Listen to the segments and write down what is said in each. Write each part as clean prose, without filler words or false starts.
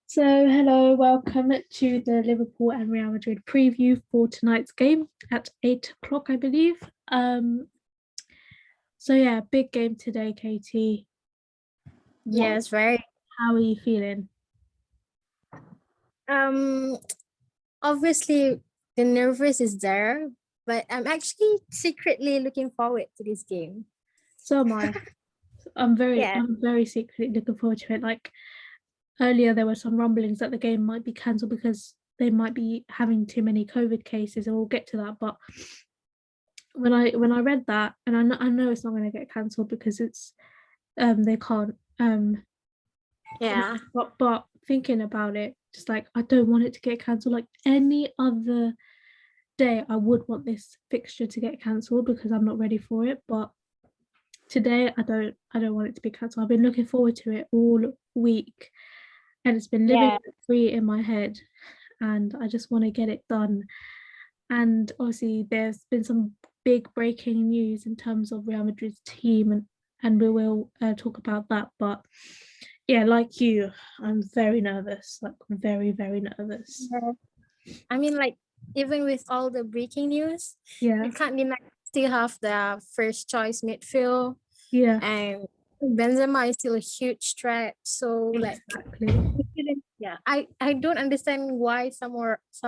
So, hello, welcome to the Liverpool and Real Madrid preview for tonight's game at 8 o'clock, I believe. Um, yeah, big game today, Katie. What? Yes, right. How are you feeling? Um, Obviously the nervous is there, but I'm actually secretly looking forward to this game. So am I. I'm very, Yeah. I'm very secretly looking forward to it. Like earlier, there were some rumblings that the game might be cancelled because they might be having too many COVID cases, and we'll get to that. But when I read that, and I know it's not going to get cancelled because it's they can't Yeah. but thinking about it, just like I don't want it to get cancelled. Like any other day, I would want this fixture to get cancelled because I'm not ready for it. But today, I don't want it to be cancelled. I've been looking forward to it all week, and it's been living Yeah. free in my head, and I just want to get it done. And obviously, there's been some big breaking news in terms of Real Madrid's team, and we will talk about that. But yeah, like you, I'm very nervous, like very, very nervous. Yeah. I mean, like, even with all the breaking news, Yeah, you can't deny still have the first choice midfield, yeah, and Benzema is still a huge threat. So like, exactly. yeah, I don't understand why some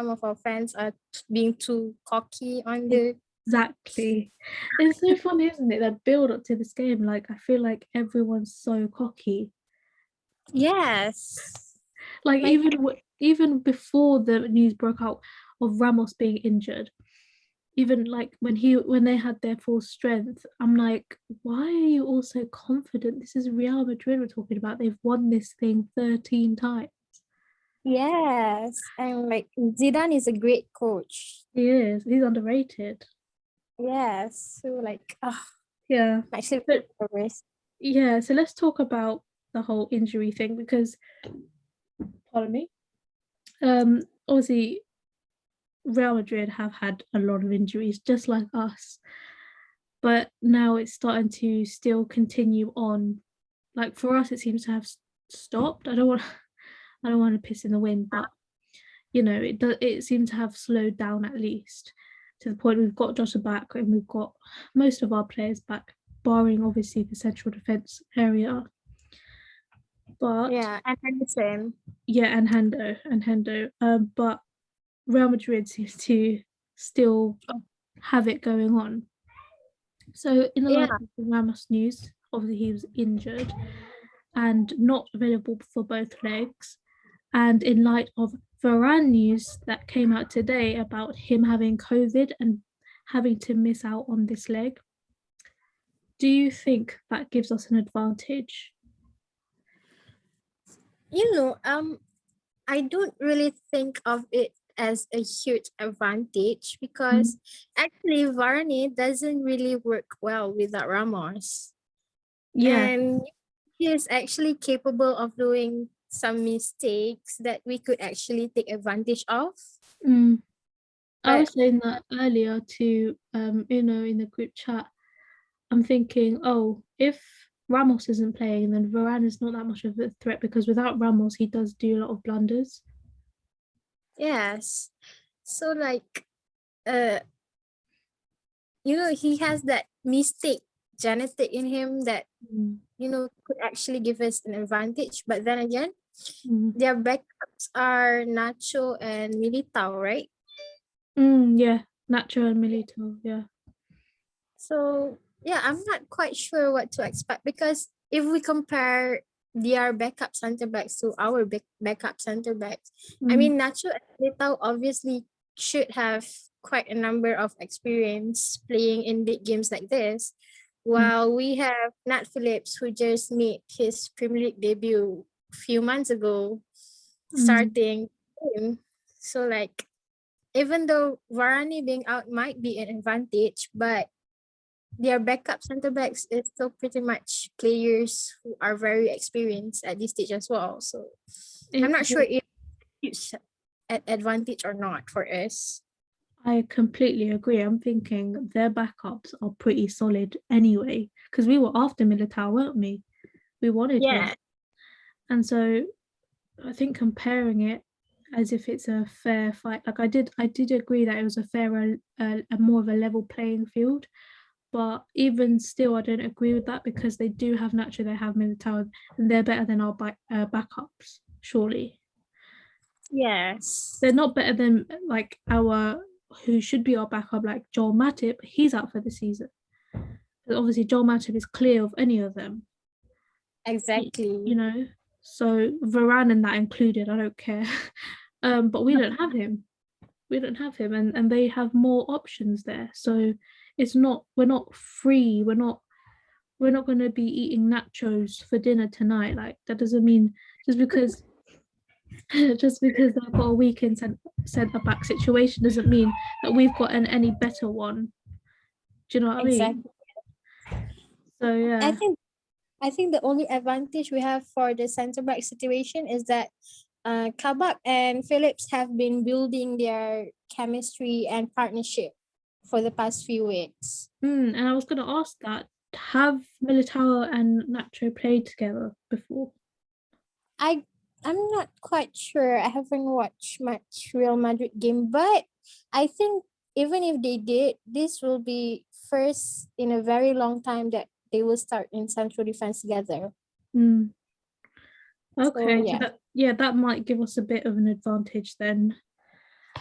of our fans are being too cocky on the. Exactly. It's so funny, isn't it? That build up to this game, like I feel like everyone's so cocky. Yes. Like Like, even before the news broke out of Ramos being injured, even like when they had their full strength, I'm like, why are you all so confident? This is Real Madrid we're talking about. They've won this thing 13 times. yes, and like Zidane is a great coach. He is. He's underrated. Yes, so like, Yeah. I'm actually But nervous. yeah, so let's talk about the whole injury thing because pardon me. Obviously Real Madrid have had a lot of injuries just like us, but now it's starting to still continue on. Like for us it seems to have stopped. I don't want to piss in the wind, but it seemed to have slowed down at least to the point we've got Jota back and we've got most of our players back, barring obviously the central defence area. But Yeah, and Henderson. yeah, and Hendo. But Real Madrid seems to still have it going on. So in the Yeah, light of the Ramos news, obviously he was injured and not available for both legs. And in light of Varane news that came out today about him having COVID and having to miss out on this leg, do you think that gives us an advantage? you know, I don't really think of it as a huge advantage Mm. because actually Varane doesn't really work well without Ramos. Yeah. And he is actually capable of doing some mistakes that we could actually take advantage of. Mm. I But was saying that earlier to in the group chat. I'm thinking, oh, if Ramos isn't playing, then Varane is not that much of a threat because without Ramos, he does do a lot of blunders. yes, so like, uh, he has that mistake genetic in him that Mm. could actually give us an advantage. But then again, Mm. their backups are Nacho and Militao, right? Yeah, Nacho and Milito. Yeah. So yeah, I'm not quite sure what to expect because if we compare their backup center backs to our backup center backs, I Mm. mean Nacho and Militao obviously should have quite a number of experience playing in big games like this, Mm. while we have Nat Phillips who just made his Premier League debut a few months ago, Mm. starting game. So like, even though Varane being out might be an advantage, but their backup center backs is still pretty much players who are very experienced at this stage as well. So I'm not sure if it's an advantage or not for us. I completely agree. I'm thinking their backups are pretty solid anyway because we were after Militao, weren't we? We wanted him, Yeah. and so I think comparing it as if it's a fair fight, like I did agree that it was a fairer, a more of a level playing field. But even still, I don't agree with that because they do have Nacho, they have Militao, and they're better than our backups, surely. Yes. They're not better than like our who should be our backup, like Joel Matip. He's out for the season. But obviously, Joel Matip is clear of any of them. You Exactly. know, so Varane and that included. I don't care, but we don't have him. We don't have him, and they have more options there. So it's not we're not free. We're not going to be eating nachos for dinner tonight. Like that doesn't mean just because just because they've got a weakened centre back situation doesn't mean that we've got an any better one. Do you know what I mean? Exactly. So I yeah. think I think the only advantage we have for the center back situation is that Kabak and Phillips have been building their chemistry and partnership for the past few weeks. And I was going to ask that. Have Militao and Nacho played together before? I I'm not quite sure. I haven't watched much Real Madrid game, but I think even if they did, this will be first in a very long time that they will start in central defense together. Mm, So okay, so yeah. that might give us a bit of an advantage then.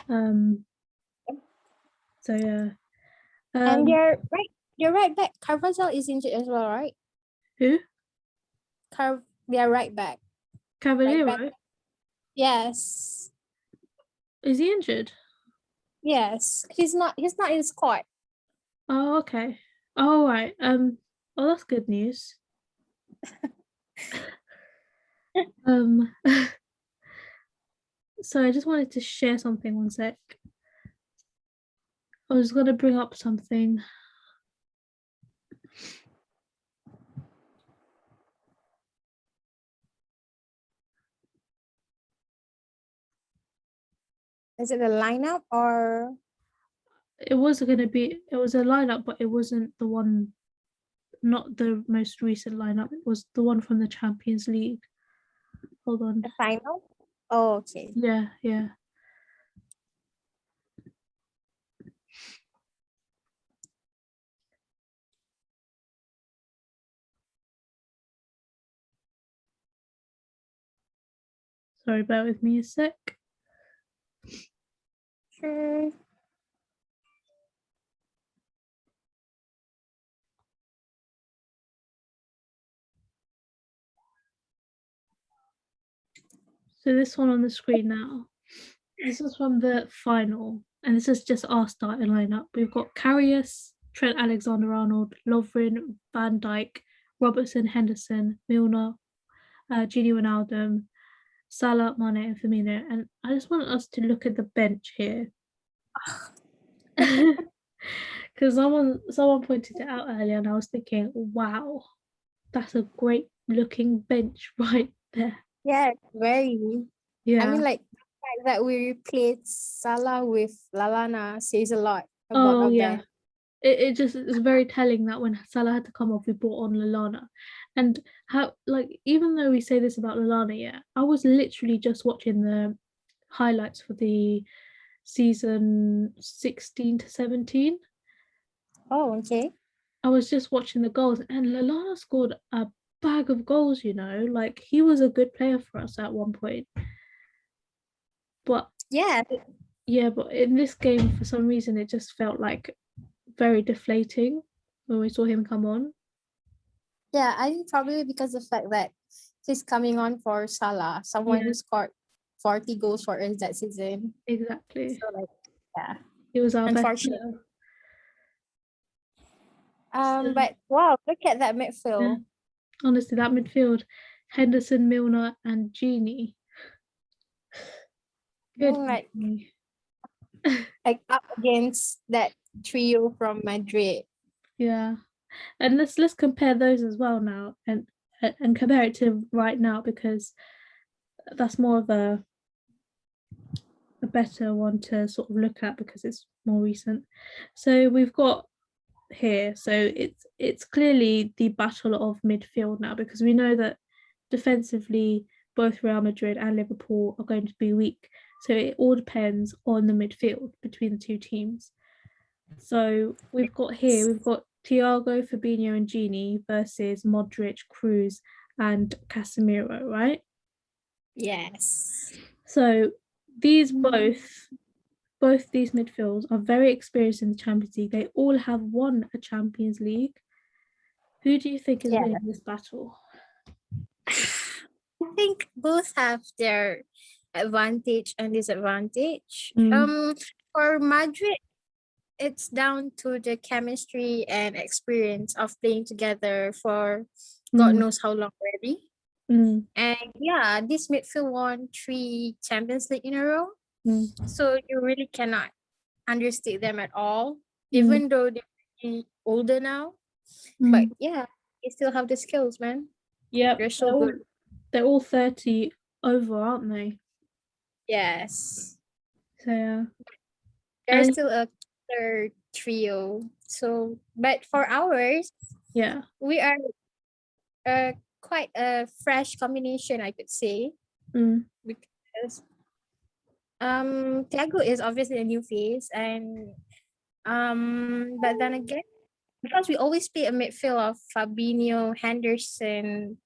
Um, so yeah. And Um, they're right back. Carvajal is injured as well, right? who? They're right back. Right back. Cavallero? Yes. Is he injured? Yes. He's not in squad. Oh, okay. All right. Oh, that's good news. Um, so I just wanted to share something. One sec. I was gonna bring up something. Is it the lineup or It was gonna be. It was a lineup, but it wasn't the one. Not the most recent lineup. It was the one from the Champions League. Hold on. the final? Oh, okay. Yeah, yeah. Sorry, bear with me a sec. Sure. So this one on the screen now. This is from the final, and this is just our starting lineup. We've got Karius, Trent Alexander-Arnold, Lovren, Van Dijk, Robertson, Henderson, Milner, Gini Wijnaldum, Salah, Mane, and Firmino. And I just want us to look at the bench here because someone pointed it out earlier, and I was thinking, wow, that's a great looking bench right there. Yeah, very. I Yeah. mean, like the fact that we replaced Salah with Lalana says a lot about Oh our yeah. bench. It just is very telling that when Salah had to come off, we brought on Lallana. And how, like, even though we say this about Lallana, yeah, I was literally just watching the highlights for the season 16 to 17. Oh, okay. I was just watching the goals, and Lallana scored a bag of goals, like he was a good player for us at one point. But Yeah, yeah, but in this game, for some reason, it just felt like very deflating when we saw him come on. yeah. I think probably because of the fact that he's coming on for Salah, someone Yeah, who scored 40 goals for us that season. exactly. So like, yeah, He was our best unfortunate. player. So, But wow, look at that yeah, midfield. honestly, that midfield, Henderson, Milner, and Genie. Good. Like Me. like up against that trio from Madrid. Yeah, and let's compare those as well now, and compare it to right now because that's more of a better one to sort of look at because it's more recent. So we've got here. So it's clearly the battle of midfield now because we know that defensively both Real Madrid and Liverpool are going to be weak. So it all depends on the midfield between the two teams. So we've got Thiago, Fabinho, and Gini versus Modric, Cruz, and Casemiro, right? Yes. So these both these midfields are very experienced in the Champions League. They all have won a Champions League. Who do you think is Yeah. winning this battle? I think both have their advantage and disadvantage. For Madrid, it's down to the chemistry and experience of playing together for God knows how long already. And yeah, this midfield won 3 Champions League in a row. So you really cannot understate them at all, even though they're older now. But yeah, they still have the skills, man. Yeah, they're so good. They're all 30 over, aren't they? Yes. So yeah. They're still a third trio. So, but for ours, yeah, we are quite a fresh combination, I could say. Because Thiago is obviously a new face, and but then again, because we always play a midfield of Fabinho, Henderson,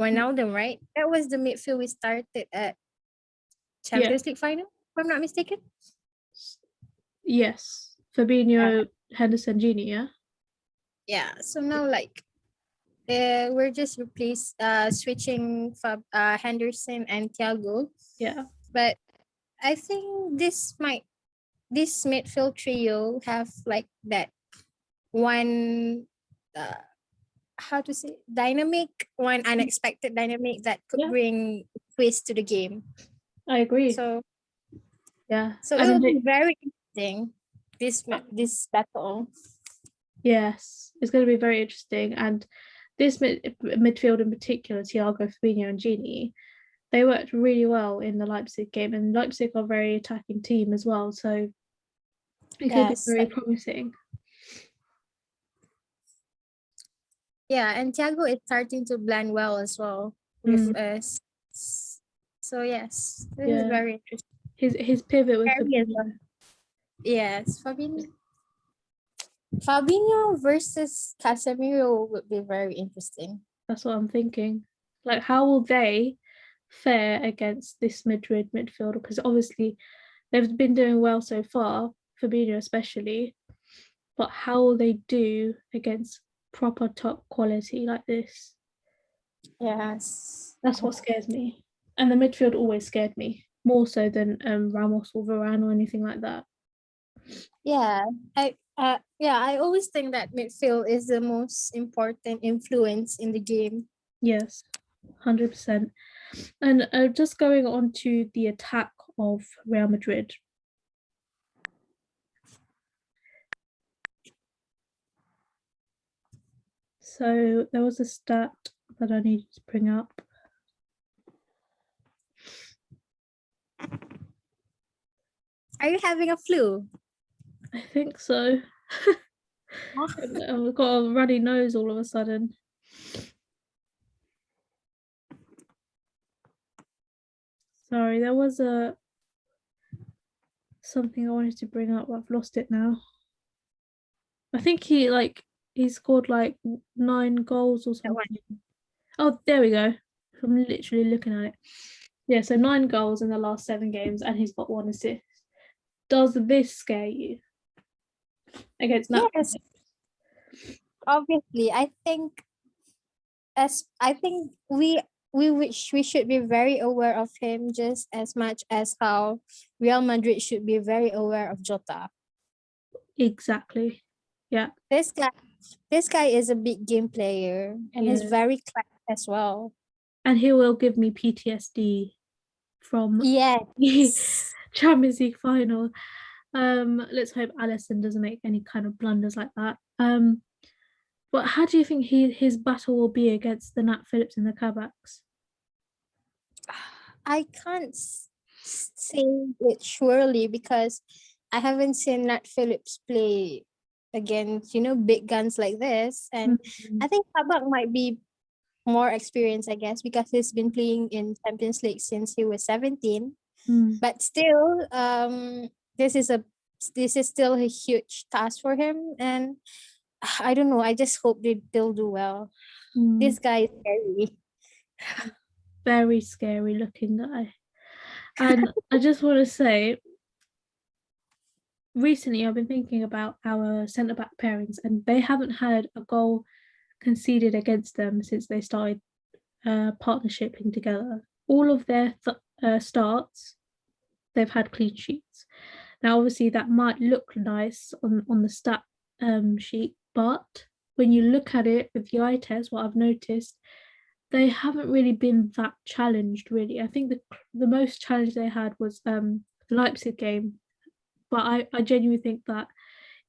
Ronaldo, right? That was the midfield we started at Champions League final, if I'm not mistaken. Yes, Fabinho, Henderson, Gini, yeah. Yeah. So now, like, we're just switching Henderson and Thiago. Yeah. But I think this midfield trio have like that one how to say one unexpected dynamic that could bring twist to the game. I agree. So yeah. So it will be very interesting, this battle. Yes, it's going to be very interesting. And this midfield in particular, Thiago, Fabinho, and Gini, they worked really well in the Leipzig game, and Leipzig are a very attacking team as well. So it could be very promising. Yeah, and Thiago is starting to blend well as well with us. So yes, this is very interesting. His pivot with Fabinho. Yes, Fabinho versus Casemiro would be very interesting. That's what I'm thinking. Like, how will they fare against this Madrid midfielder? Because obviously they've been doing well so far, Fabinho especially, but how will they do against proper top quality like this? Yes. That's what scares me. And the midfield always scared me, more so than Ramos or Varane or anything like that. Yeah, I always think that midfield is the most important influence in the game. Yes, 100%. And just going on to the attack of Real Madrid. So there was a stat that I needed to bring up. Are you having a flu? I think so. I've got a runny nose all of a sudden. Sorry, there was something I wanted to bring up, but I've lost it now. I think he scored like 9 goals or something. Oh, there we go. I'm literally looking at it. Yeah, so 9 goals in the last 7 games, and he's got 1 assist. Does this scare you against that? Yes. Obviously, I think we should be very aware of him just as much as how Real Madrid should be very aware of Jota. Exactly. Yeah. This guy is a big game player, and he's very class as well. And he will give me PTSD from Champions League final. Let's hope Alisson doesn't make any kind of blunders like that. But how do you think his battle will be against the Nat Phillips in the Kabaks? I can't say it surely because I haven't seen Nat Phillips play against big guns like this, and I think Kabak might be more experience, I guess, because he's been playing in Champions League since he was 17. Mm, But still, this is a this is still a huge task for him, and I don't know. I just hope they'll do well. mm. This guy is scary. Very scary looking guy. And I just want to say, recently I've been thinking about our centre back pairings, and they haven't had a goal conceded against them since they started partnershiping together. All of their starts, they've had clean sheets. Now, obviously, that might look nice on the stat sheet, but when you look at it with the eye test, what I've noticed, they haven't really been that challenged. Really, I think the most challenge they had was the Leipzig game, but I genuinely think that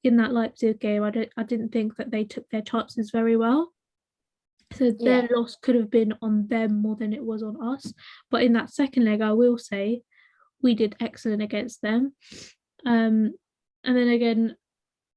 in that Leipzig game, I didn't think that they took their chances very well. So their Yeah, loss could have been on them more than it was on us. But in that second leg, I will say we did excellent against them. And then again,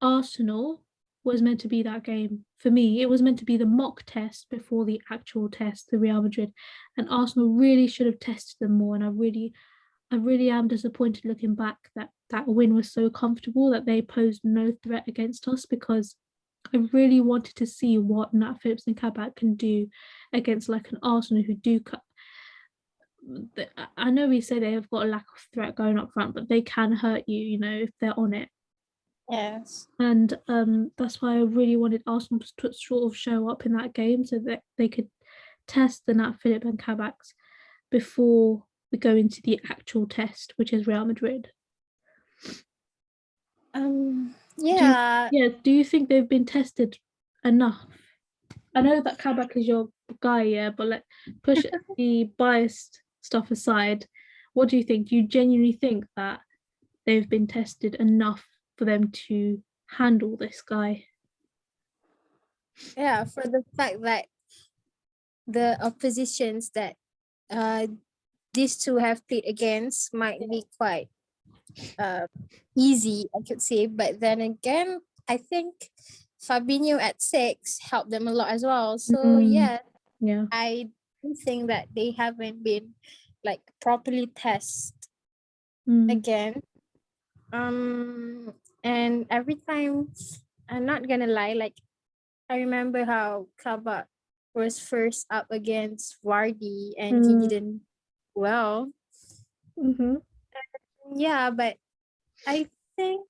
Arsenal was meant to be that game. For me, it was meant to be the mock test before the actual test, the Real Madrid. And Arsenal really should have tested them more. And I really am disappointed looking back that that win was so comfortable that they posed no threat against us, because I really wanted to see what Nat Phillips and Kabak can do against like an Arsenal who do cut. I know we say they have got a lack of threat going up front, but they can hurt you, if they're on it. yes. And that's why I really wanted Arsenal to sort of show up in that game so that they could test the Nat Philip and Kabaks before we go into the actual test, which is Real Madrid. Yeah, Do you think they've been tested enough? I know that Kabak is your guy, yeah, but like push the biased stuff aside. What do you think? Do you genuinely think that they've been tested enough for them to handle this guy? yeah. For the fact that the oppositions that uh these two have played against might be quite uh easy, I could say. But then again, I think Fabinho at 6 helped them a lot as well. So Mm, yeah, yeah. I do think that they haven't been like properly tested Mm, again. And every time, I'm not gonna lie, like I remember how Kabak was first up against Vardy and he mm, didn't well. mm-hmm. Yeah, but I think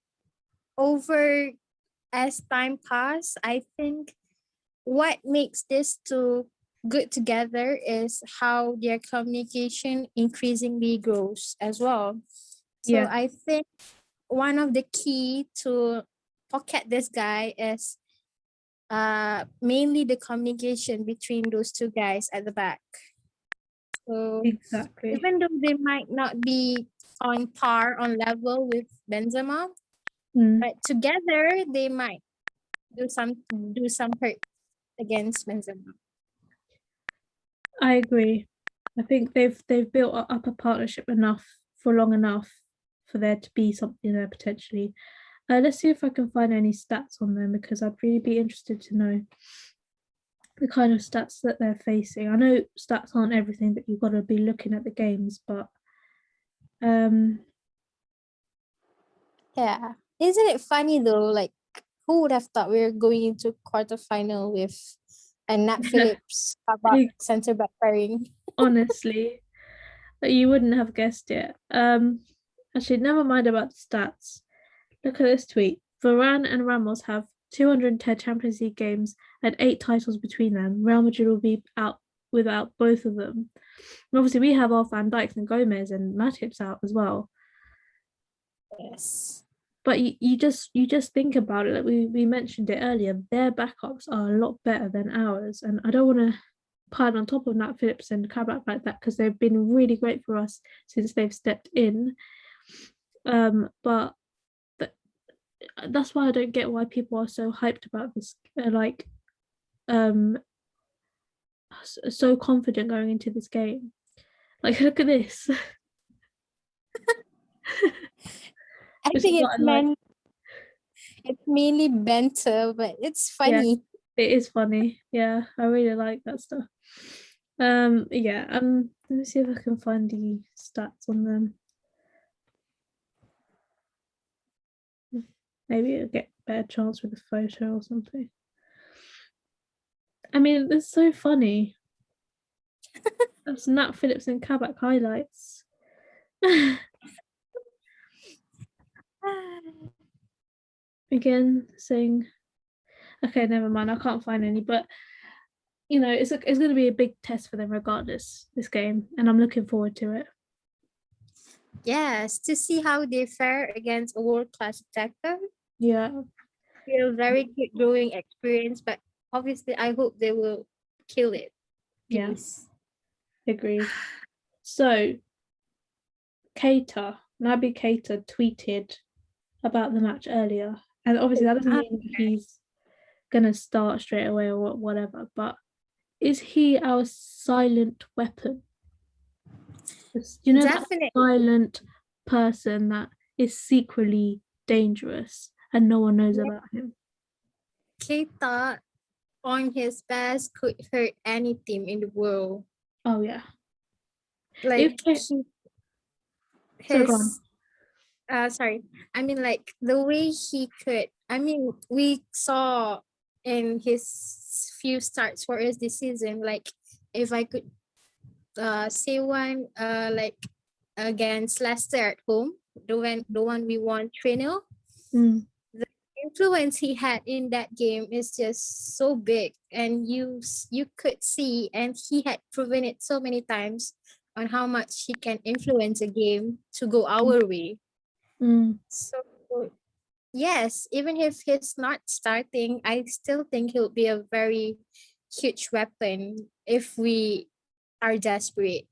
over as time passed, I think what makes this two good together is how their communication increasingly grows as well. So Yeah, I think one of the key to pocket this guy is mainly the communication between those two guys at the back. So exactly. even though they might not be on par on level with Benzema, Mm, but together they might do some hurt against Benzema. I agree. I think they've built up a partnership enough for long enough for there to be something there potentially. Let's see if I can find any stats on them, because I'd really be interested to know the kind of stats that they're facing. I know stats aren't everything, that you've got to be looking at the games, but um Yeah. Isn't it funny though? Like, who would have thought we were going into quarterfinal with a Nat Phillips Kabak center back pairing? honestly, you wouldn't have guessed it. Actually, never mind about the stats. Look at this tweet. Varane and Ramos have 210 Champions League games and 8 titles between them. Real Madrid will be out without both of them. And obviously, we have our Van Dijks and Gomez and Matip's out as well. Yes. But you just think about it. Like we mentioned it earlier, their backups are a lot better than ours, and I don't want to pile on top of Nat Phillips and Kabak like that, because they've been really great for us since they've stepped in. But that's why I don't get why people are so hyped about this. Like, um, so confident going into this game. Like, look at this. I This is think what I like. it's mainly banter, but it's Yeah, funny. It is funny. Yeah, I really like that stuff. Yeah, let me see if I can find the stats on them. Maybe I'll get a better chance with a photo or something. I mean, it's so funny. That's Nat Phillips and Kabak highlights. Again, saying, okay, never mind. I can't find any, but it's going to be a big test for them regardless, this game, and I'm looking forward to it. Yes, to see how they fare against a world-class attacker. Yeah. Feel very good growing experience, but obviously I hope they will kill it. Yeah. Please. Agreed. So, Naby Keita tweeted about the match earlier, and obviously that doesn't mean he's gonna start straight away or whatever, but is he our silent weapon? Definitely. That silent person that is secretly dangerous and no one knows about him. Keita on his best could hurt any team in the world. Oh yeah. Like Sorry. I mean, like the way he could. I mean, we saw in his few starts for us this season. Like, if I could say one, like against Leicester at home, the one we won 3-0. The influence he had in that game is just so big, and you could see, and he had proven it so many times on how much he can influence a game to go our way. So yes, even if he's not starting, I still think he'll be a very huge weapon if we are desperate.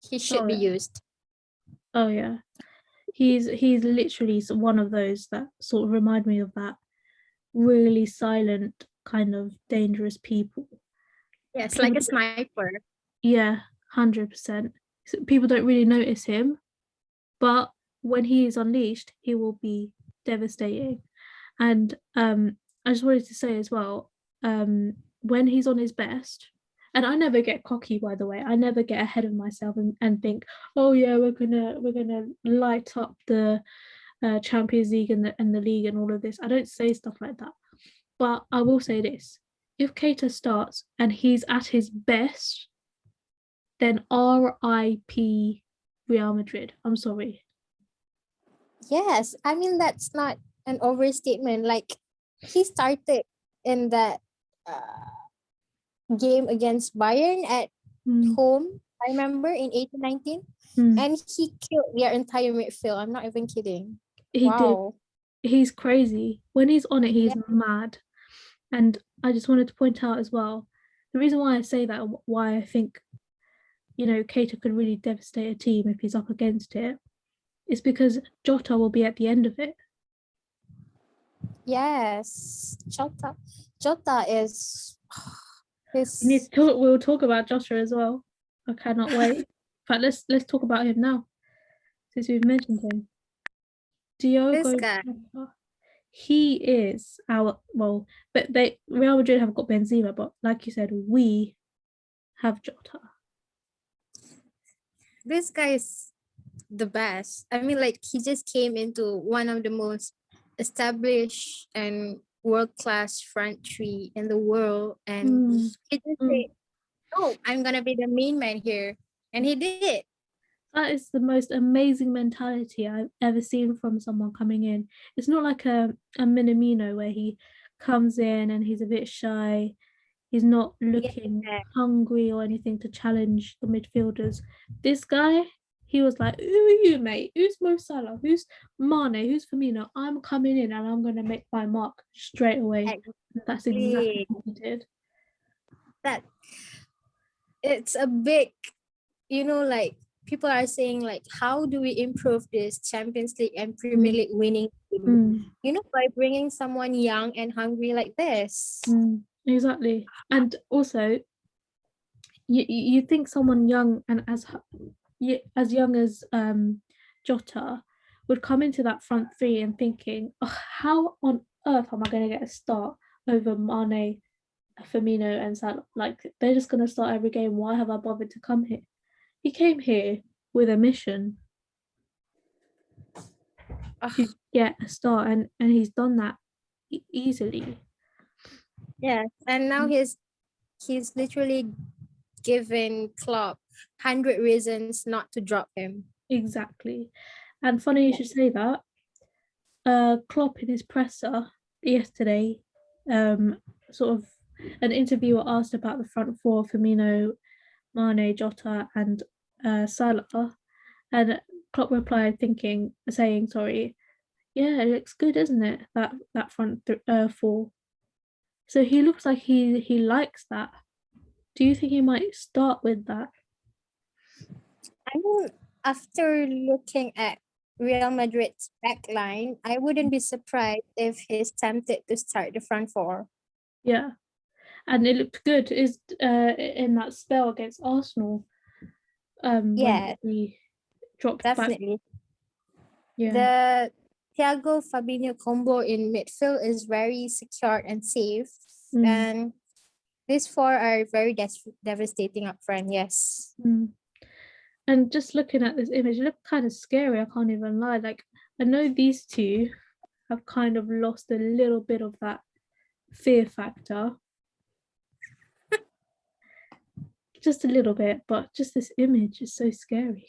He should be used. Oh yeah. He's literally one of those that sort of remind me of that really silent kind of dangerous people. Yes, like a sniper. Yeah, 100%. People don't really notice him, but when he is unleashed, he will be devastating. And I just wanted to say as well, when he's on his best, and I never get cocky, by the way. I never get ahead of myself and think, oh yeah, we're gonna light up the Champions League and the league and all of this. I don't say stuff like that. But I will say this: if Keita starts and he's at his best, then RIP Real Madrid. I'm sorry. Yes, I mean that's not an overstatement. Like he started in that game against Bayern at home. I remember in 18-19, and he killed their entire midfield. I'm not even kidding. He did. He's crazy. When he's on it, he's mad. And I just wanted to point out as well, the reason why I say that, why I think, Keita could really devastate a team if he's up against it, is because Jota will be at the end of it. Yes, Jota is. We'll talk about Jota as well. I cannot wait. In fact, let's talk about him now, since we've mentioned him. Diogo Jota. He is but Real Madrid have got Benzema, but like you said, we have Jota. This guy is the best. I mean, like he just came into one of the most established and world-class front three in the world, and he just said, "Oh, I'm gonna be the main man here," and he did. That is the most amazing mentality I've ever seen from someone coming in. It's not like a Minamino where he comes in and he's a bit shy. He's not looking hungry or anything to challenge the midfielders. This guy, he was like, "Who are you, mate? Who's Mo Salah? Who's Mane? Who's Firmino? I'm coming in and I'm going to make my mark straight away." That's exactly what he did. That it's a big, like people are saying, like, how do we improve this Champions League and Premier League winning team? By bringing someone young and hungry like this. Exactly. And also, you think someone young and as young as Jota would come into that front three and thinking, oh, how on earth am I going to get a start over Mane, Firmino and Salah. Like they're just gonna start every game. Why have I bothered to come here? He came here with a mission to Ugh, get a start, and he's done that easily. yeah, and now he's literally given Klopp 100 reasons not to drop him. Exactly. And funny you should say that. Klopp in his presser yesterday, sort of an interviewer asked about the front four, Firmino, Mane, Jota, and Salah, and Klopp replied, saying, sorry, yeah, it looks good, isn't it? That front four. So he looks like he likes that. Do you think he might start with that? I mean, after looking at Real Madrid's back line, I wouldn't be surprised if he's tempted to start the front four. Yeah, and it looked good. Is in that spell against Arsenal, when Yeah, he dropped back. definitely. Yeah. The Thiago Fabinho combo in midfield is very secure and safe. Mm, And these four are very devastating up front, yes. mm. And just looking at this image, it looked kind of scary. I can't even lie. Like I know these two have kind of lost a little bit of that fear factor, just a little bit, but just this image is so scary.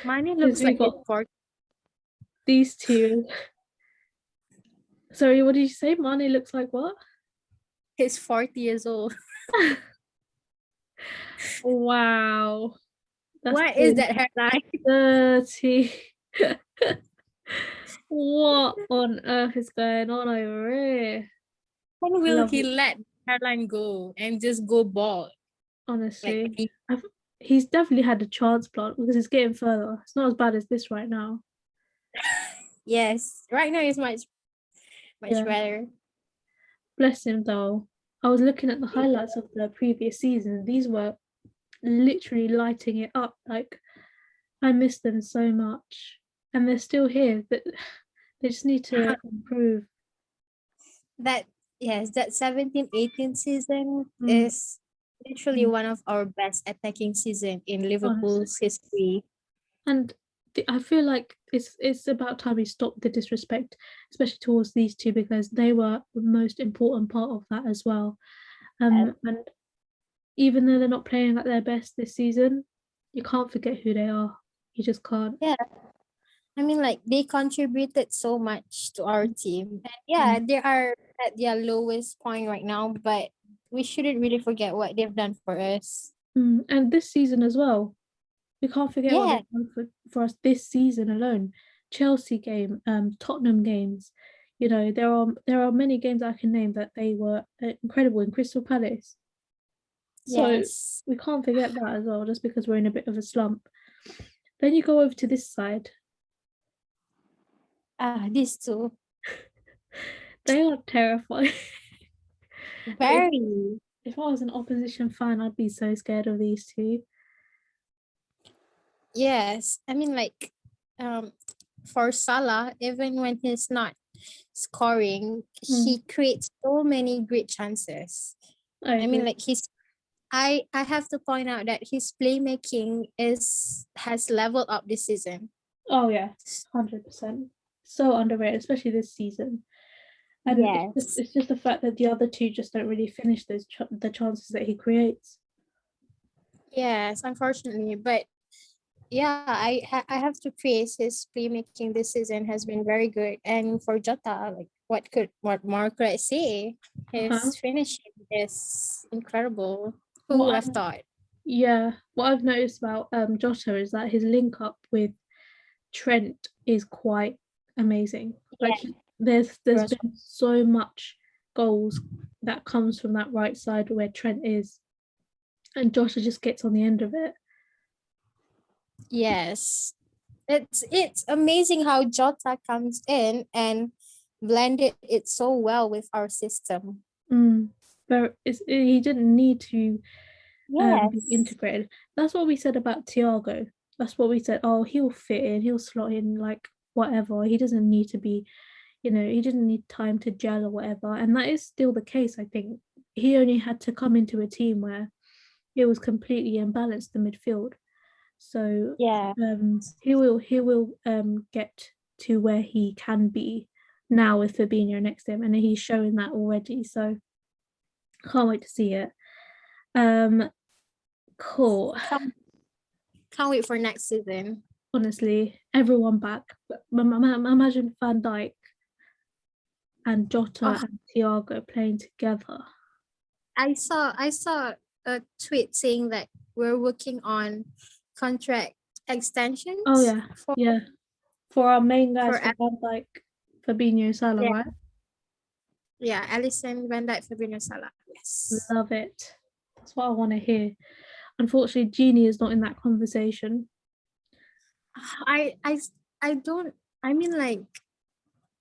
Mane Because looks we like got he's 40. these two. Sorry, what did you say? Mane looks like what? He's 40 years old. Wow, that's What is that headline? dirty. What on earth is going on over here? When I will love he it, let hairline go and just go bald? Like, honestly. He's definitely had a transplant because it's getting further. It's not as bad as this right now. yes, right now is much Yeah, better. bless him though. I was looking at the highlights of the previous season. These were literally lighting it up. Like I miss them so much, and they're still here. But they just need to improve. That yes, that 17-18 season Mm, is literally mm, one of our best attacking season in honestly, Liverpool's history. and I feel like it's about time we stop the disrespect, especially towards these two because they were the most important part of that as well. And even though they're not playing at their best this season, you can't forget who they are. You just can't. Yeah, I mean, like they contributed so much to our team. And yeah, Mm. they are at their lowest point right now, but we shouldn't really forget what they've done for us. And this season as well, we can't forget what Yeah, they've done for us this season alone. Chelsea game, Tottenham games. You know, there are many games I can name that they were incredible in Crystal Palace. So yes. we can't forget that as well, just because we're in a bit of a slump. Then you go over to this side. These two. They are terrifying. If, Very. if I was an opposition fan, I'd be so scared of these two. Yes. I mean, like, for Salah, even when he's not scoring, Mm, he creates so many great chances. I I mean, agree. like I have to point out that his playmaking has leveled up this season. Oh yeah, 100%. So underrated, especially this season. And it's just Yes. it's just the fact that the other two just don't really finish the chances that he creates. Yes, unfortunately, but yeah, I have to praise his playmaking this season has been very good. And for Jota, like what more could I say? Uh-huh. His finishing is incredible. Who What would have I've thought? Yeah, what I've noticed about Jota is that his link up with Trent is quite amazing. Like Yeah, there's Ros- been so much goals that comes from that right side where Trent is, and Jota just gets on the end of it. yes. It's amazing how Jota comes in and blended it so well with our system. Mm. But he didn't need to be Yes. integrated. That's what we said about Thiago. That's what we said. Oh, he'll fit in, he'll slot in like whatever. He doesn't need to be, he didn't need time to gel or whatever. And that is still the case, I think. he only had to come into a team where it was completely imbalanced, the midfield. So Yeah. he will get to where he can be now with Fabinho next to him, and he's showing that already. So can't wait to see it. Cool. Can't wait for next season. Honestly, everyone back. Imagine Van Dijk and Jota and Thiago playing together. I saw a tweet saying that we're working on contract extensions. Oh yeah. For our main guys, For for Van Dijk, Fabinho, Salah, yeah. right? Yeah, Alisson, Van Dijk, Fabinho, Salah. Yes. Love it. That's what I want to hear. Unfortunately, Genie is not in that conversation. I don't. I mean, like,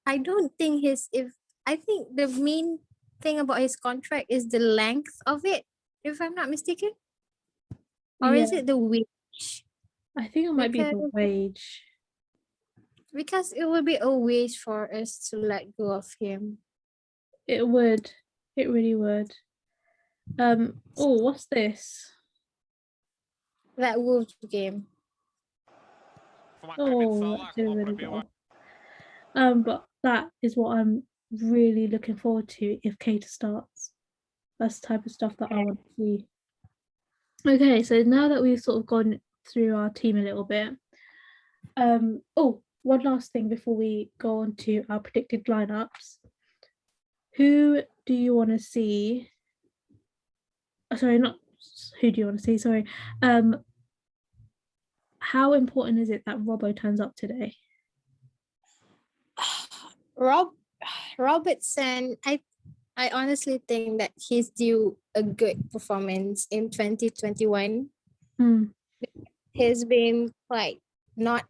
I don't think I think the main thing about his contract is the length of it, if I'm not mistaken. Or is Yeah, it the wage? I think it might be the wage. Because it would be a waste for us to let go of him. It would. It really would. Oh, what's this? That Wolves game. Oh, that did really well. But that is what I'm really looking forward to if Keita starts. That's the type of stuff that I want to see. Okay, so now that we've sort of gone through our team a little bit, one last thing before we go on to our predicted lineups. Who do you want to see? Sorry, not who do you want to see? Sorry. How important is it that Robbo turns up today? Robertson, I honestly think that he's due a good performance in 2021. He's been not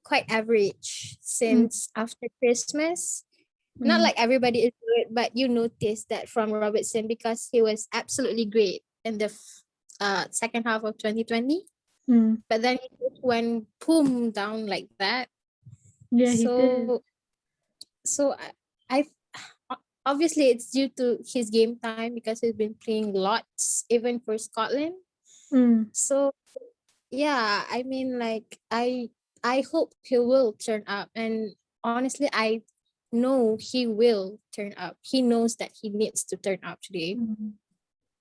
quite average since after Christmas. Not like everybody is good, but you notice that from Robertson because he was absolutely great in the second half of 2020. But then he just went boom down like that. Yeah, he did. So I obviously it's due to his game time because he's been playing lots even for Scotland. So yeah, I mean, like, I hope he will turn up, and honestly I know he will turn up. He knows that he needs to turn up today.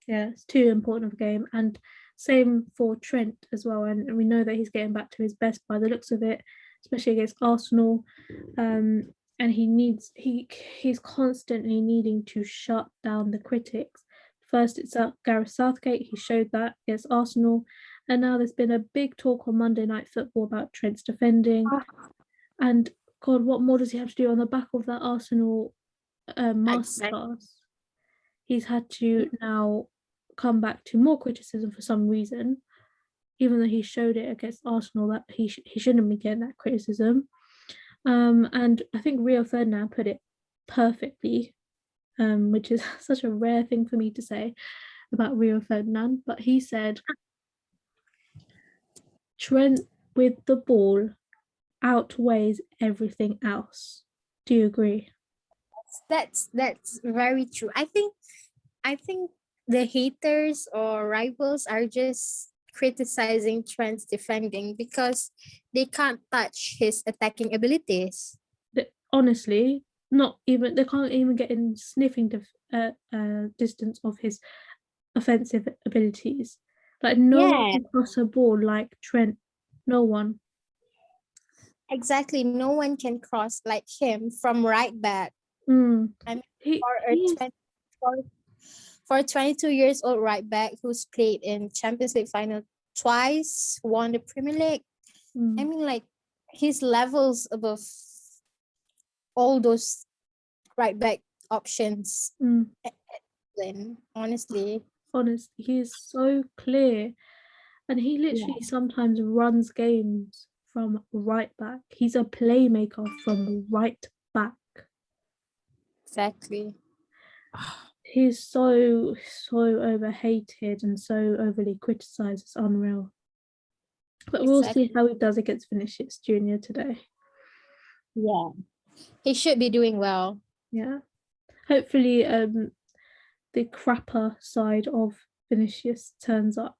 Yeah, it's too important of a game, and same for Trent as well, and we know that he's getting back to his best by the looks of it, especially against Arsenal. And he's constantly needing to shut down the critics. First it's Gareth Southgate, he showed that against Arsenal, and now there's been a big talk on Monday Night Football about Trent's defending. And God, what more does he have to do on the back of that Arsenal masterclass? He's had to now come back to more criticism for some reason, even though he showed it against Arsenal that he shouldn't be getting that criticism. And I think Rio Ferdinand put it perfectly, which is such a rare thing for me to say about Rio Ferdinand, but he said, Trent with the ball outweighs everything else. Do you agree? That's very true. I think the haters or rivals are just criticizing Trent's defending because they can't touch his attacking abilities. Honestly, not even they can't even get in sniffing distance of his offensive abilities. Like no one can cross a ball like Trent. No one. Exactly, no one can cross like him from right back. I mean, for a 22 years old right back who's played in Champions League final twice, won the Premier League. I mean, like, his levels above all those right back options. Honestly, he's so clear, and he literally sometimes runs games from right back. He's a playmaker from right back. Exactly. He's so overhated and so overly criticized. It's unreal. But we'll see how he does against Vinicius Junior today. Yeah, he should be doing well. Yeah, hopefully the crapper side of Vinicius turns up.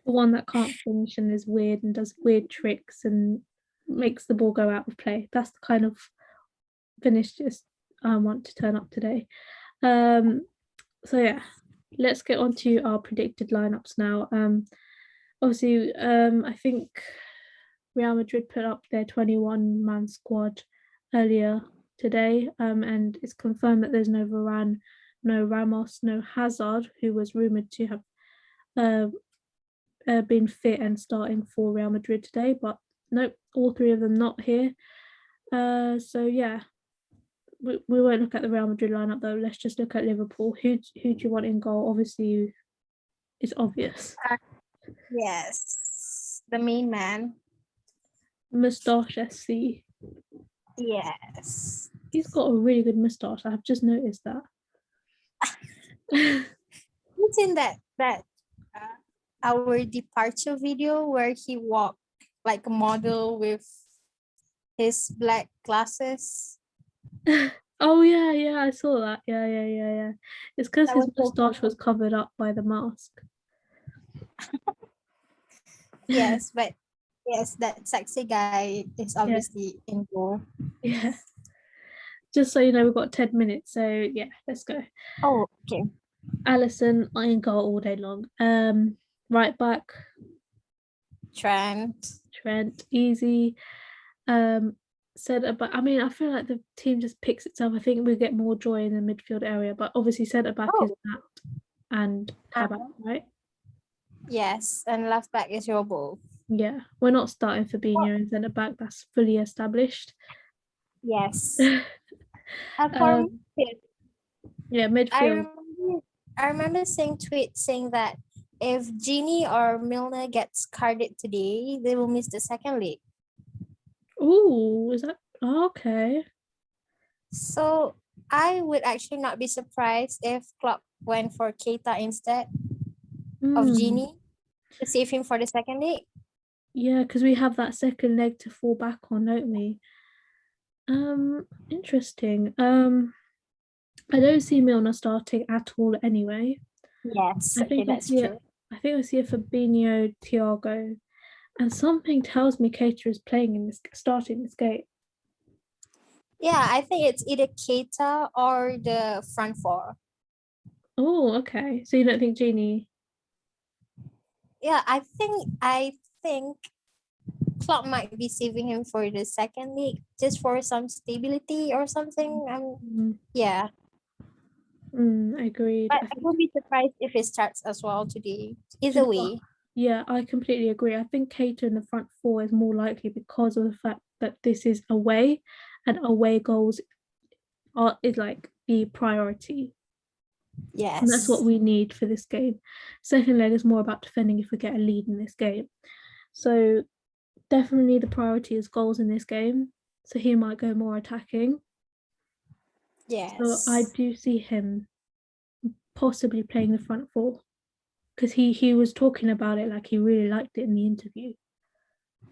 The one that can't finish and is weird and does weird tricks and makes the ball go out of play. That's the kind of Vinicius I want to turn up today. So yeah, let's get on to our predicted lineups now. Obviously, I think Real Madrid put up their 21-man squad earlier today, and it's confirmed that there's no Varane, no Ramos, no Hazard, who was rumored to have been fit and starting for Real Madrid today, but nope, all three of them not here. So yeah, we won't look at the Real Madrid lineup though. Let's just look at Liverpool. Who do you want in goal? Obviously, it's obvious. Yes, the main man. Moustache SC. Yes. He's got a really good moustache. I've just noticed that. It's in that our departure video where he walked like a model with his black glasses. Oh yeah, I saw that. Yeah. It's because That his was so moustache funny. was covered up by the mask. Yes, but yes, that sexy guy is obviously in goal. Yeah. Just so you know, we've got 10 minutes. So yeah, let's go. Oh, okay. Allison, I in goal all day long. Right back, Trent, easy. Centre back. I mean, I feel like the team just picks itself. I think we get more joy in the midfield area, but obviously centre back is Matt and Kabak, right? Yes, and left back is Robo. Yeah, we're not starting Fabinho in centre back. That's fully established. Yes. Yeah, midfield. I remember seeing tweets saying that if Genie or Milner gets carded today, they will miss the second leg. Oh, is that okay? So I would actually not be surprised if Klopp went for Keita instead of Genie to save him for the second leg. Yeah, because we have that second leg to fall back on, don't we? Interesting. I don't see Milner starting at all anyway. Yes, I think I that's see true. I think I see a Fabinho, Thiago, and something tells me Keita is playing in this, starting this game. Yeah, I think it's either Keita or the front four. Oh, okay. So you don't think Genie? Yeah, I think Klopp might be saving him for the second leg just for some stability or something. Yeah. Agreed. But I won't be surprised if it starts as well today. Either way. Yeah, I completely agree. I think Keita in the front four is more likely because of the fact that this is away, and away goals is like the priority. Yes. And that's what we need for this game. Second leg is more about defending if we get a lead in this game. So definitely the priority is goals in this game. So he might go more attacking. Yes. So I do see him possibly playing the front four because he was talking about it like he really liked it in the interview.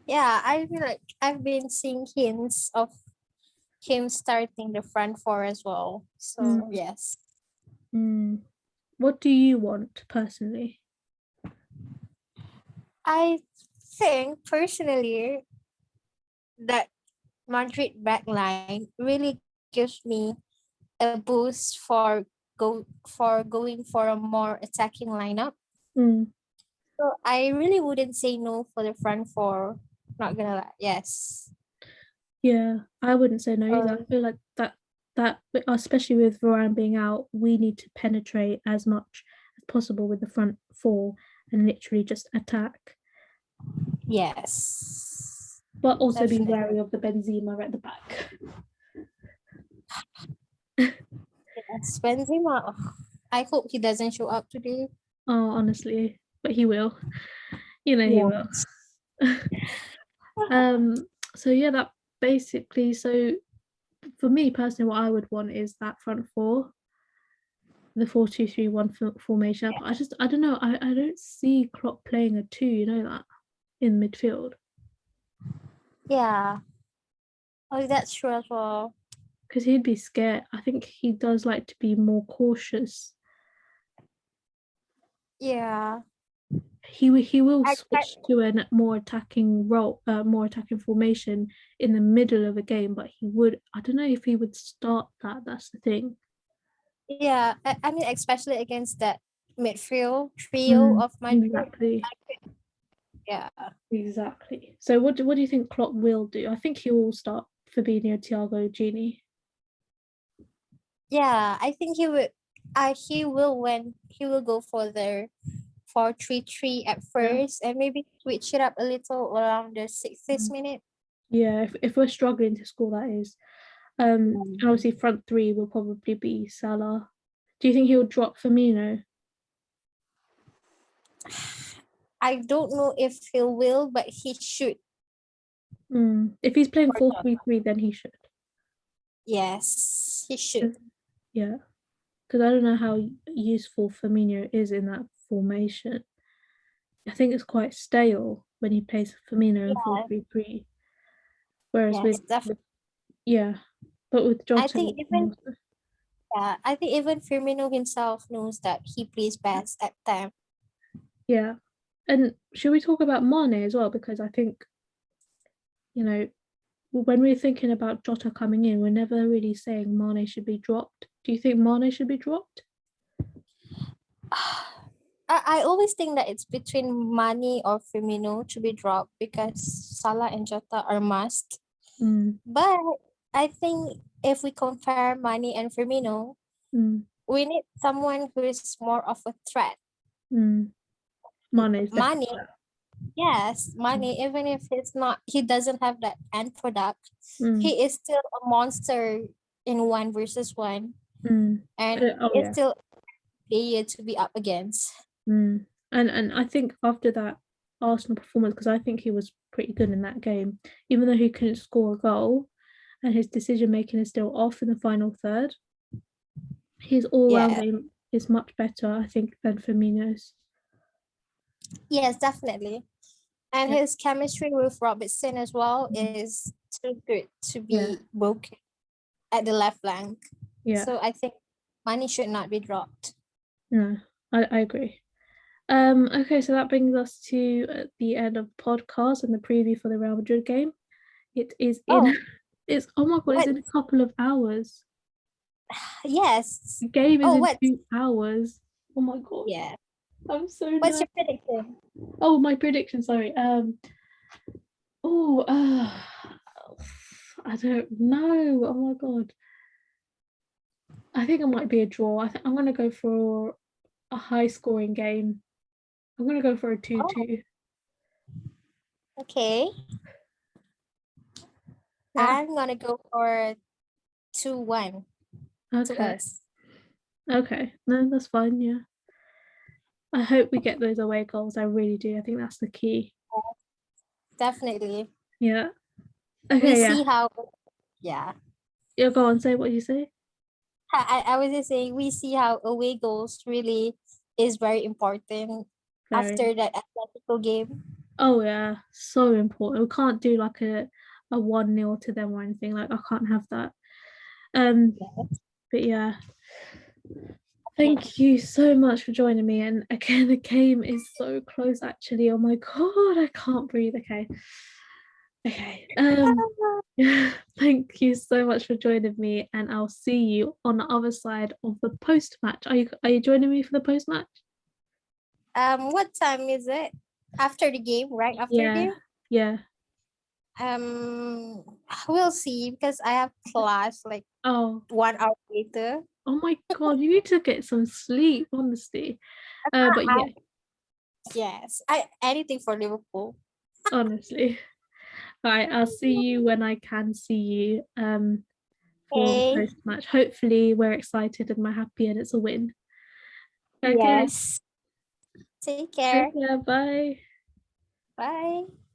Yeah, I feel like I've been seeing hints of him starting the front four as well. So yes. What do you want personally? I think personally that Madrid backline really gives me a boost for going for a more attacking lineup. So I really wouldn't say no for the front four. Not gonna lie. Yes. Yeah, I wouldn't say no either. I feel like that especially with Varane being out, we need to penetrate as much as possible with the front four and literally just attack. Yes. But also Definitely. be wary of the Benzema at the back. Yes, Benzema. I hope he doesn't show up today. Oh, honestly, but he will. He will. So yeah, that basically. So for me personally, what I would want is that front four, the 4-2-3-1 formation. But I don't know. I don't see Klopp playing a two. You know that in midfield. Yeah. Oh, that's true as well. because he'd be scared. I think he does like to be more cautious. Yeah. He will I switch to a more attacking role, more attacking formation in the middle of a game, but he would. I don't know if he would start that. That's the thing. yeah, I mean, especially against that midfield trio of Madrid. Exactly. Yeah. Exactly. So what do you think Klopp will do? I think he will start Fabinho, Thiago, Gini. Yeah, I think he will when he will go for the 4-3-3 at Yeah. first and maybe switch it up a little around the 60th Mm. minute. Yeah, if we're struggling to score, that is. And obviously front three will probably be Salah. Do you think he'll drop Firmino? I don't know if he will, but he should. If he's playing 4-3-3, then he should. Yes, he should. Yeah, because I don't know how useful Firmino is in that formation. I think it's quite stale when he plays Firmino in Yeah, 4-3-3. Whereas yes, with definitely. yeah, but with I Jota, think even yeah, I think even Firmino himself knows that he plays best at time. yeah. And should we talk about Mane as well? Because I think, you know, when we're thinking about Jota coming in, we're never really saying Mane should be dropped. Do you think Mane should be dropped? I always think that it's between Mane or Firmino to be dropped because Salah and Jota are must. Mm, But I think if we compare Mane and Firmino, mm, we need someone who is more of a threat. mm. Mane is Mane, definitely that. yes, Mane, even if he doesn't have that end product, Mm, he is still a monster in 1 versus 1, mm. and Oh he is yeah. still a player to be up against. And I think after that Arsenal performance, because I think he was pretty good in that game, even though he couldn't score a goal, and his decision making is still off in the final third. His all round Yeah, game is much better, I think, than Firmino's. yes, definitely. And Yeah. his chemistry with Robertson as well is too good to Yeah. be broken at the left flank. Yeah. So I think Mane should not be dropped. No, I agree. Okay, so that brings us to the end of the podcast and the preview for the Real Madrid game. It is in Oh, it's oh my god, it's what? in a couple of hours. Yes. The game is Oh, in what? 2 hours. Oh my god. Yeah. I'm so What's nervous. your prediction? Oh, my prediction, sorry. Oh, I don't know. Oh my god. I think it might be a draw. I think I'm gonna go for a high scoring game. I'm gonna go for a Oh, 2-2. okay. Yeah. I'm gonna go for 2-1 to Okay. us. Okay. No, that's fine. Yeah. I hope we get those away goals. I really do. I think that's the key. Definitely. Yeah. We Okay. Yeah. see how. Yeah. Yeah. Go on. Say what you say. I was just saying we see how away goals really is very important Very. after that Atletico game. Oh yeah. So important. We can't do like a 1-0 to them or anything. Like I can't have that. Um. But yeah. Thank you so much for joining me. And again, the game is so close, actually. Oh my God, I can't breathe. Okay. Okay. Yeah, thank you so much for joining me. And I'll see you on the other side of the post match. Are you joining me for the post match? What time is it? After the game, right after the Yeah. game? Yeah. Um, we'll see because I have class like Oh. 1 hour later. Oh my God, you need to get some sleep, honestly. But I, yeah, yes, I anything for Liverpool. honestly. All right, I'll see you when I can see you. For the Okay. post match. Hopefully, we're excited and we're happy and it's a win. Okay, Yes. Take take care. care. Bye. Bye.